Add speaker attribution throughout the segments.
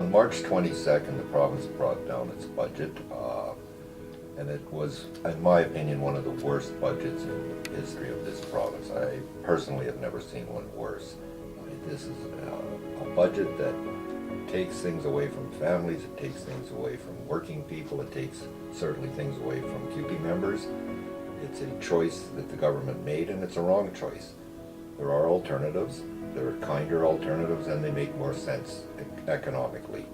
Speaker 1: On March 22nd, the province brought down its budget, and it was, in my opinion, one of the worst budgets in the history of this province. I personally have never seen one worse. This is a budget that takes things away from families, it takes things away from working people, it takes certainly things away from CUPE members. It's a choice that the government made, and it's a wrong choice. There are alternatives. There are kinder alternatives, and they make more sense economically.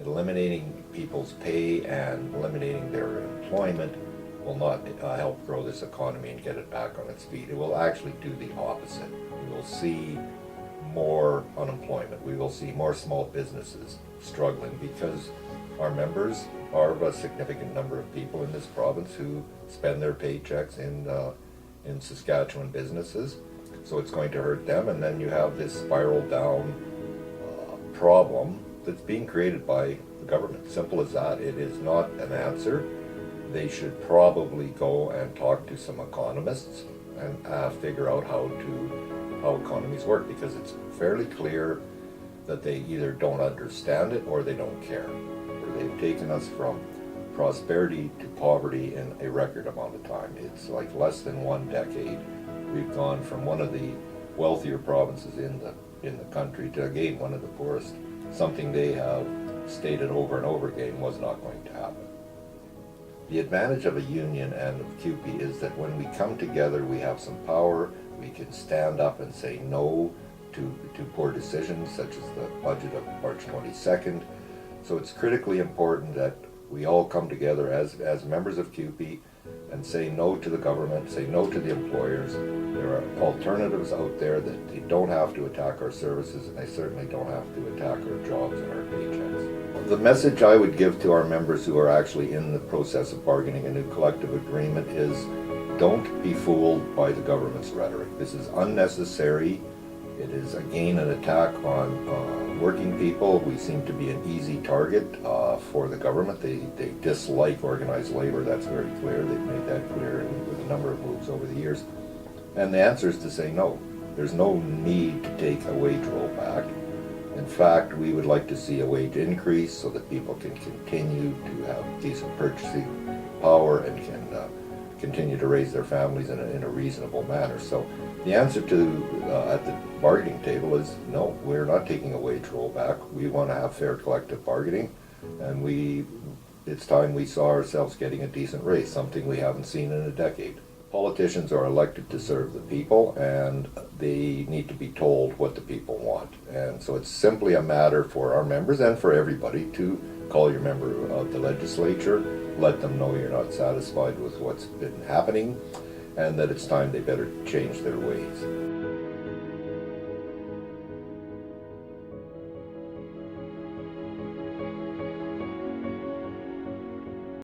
Speaker 1: Eliminating people's pay and eliminating their employment will not help grow this economy and get it back on its feet. It will actually do the opposite. We will see more unemployment. We will see more small businesses struggling because our members are a significant number of people in this province who spend their paychecks in Saskatchewan businesses. So it's going to hurt them, and then you have this spiral down problem that's being created by the government. Simple as that. It is not an answer. They should probably go and talk to some economists and figure out how economies work, because it's fairly clear that they either don't understand it or they don't care. They've taken us from prosperity to poverty in a record amount of time. It's like less than 1 decade. We've gone from one of the wealthier provinces in the country to, again, one of the poorest. Something they have stated over and over again was not going to happen. The advantage of a union and of CUPE is that when we come together, we have some power. We can stand up and say no to poor decisions, such as the budget of March 22nd. So it's critically important that we all come together as members of CUPE and say no to the government, say no to the employers. There are alternatives out there that they don't have to attack our services, and they certainly don't have to attack our jobs and our paychecks. The message I would give to our members who are actually in the process of bargaining a new collective agreement is, don't be fooled by the government's rhetoric. This is unnecessary. It is, again, an attack on working people. We seem to be an easy target for the government. They dislike organized labor. That's very clear. They've made that clear with a number of moves over the years. And the answer is to say no. There's no need to take a wage rollback. In fact, we would like to see a wage increase so that people can continue to have decent purchasing power and can continue to raise their families in a reasonable manner. So the answer to at the bargaining table is no, we're not taking a wage rollback. We want to have fair collective bargaining, and it's time we saw ourselves getting a decent raise, something we haven't seen in a decade. Politicians are elected to serve the people, and they need to be told what the people want. And so it's simply a matter for our members and for everybody to call your member of the legislature, let them know you're not satisfied with what's been happening, and that it's time they better change their ways.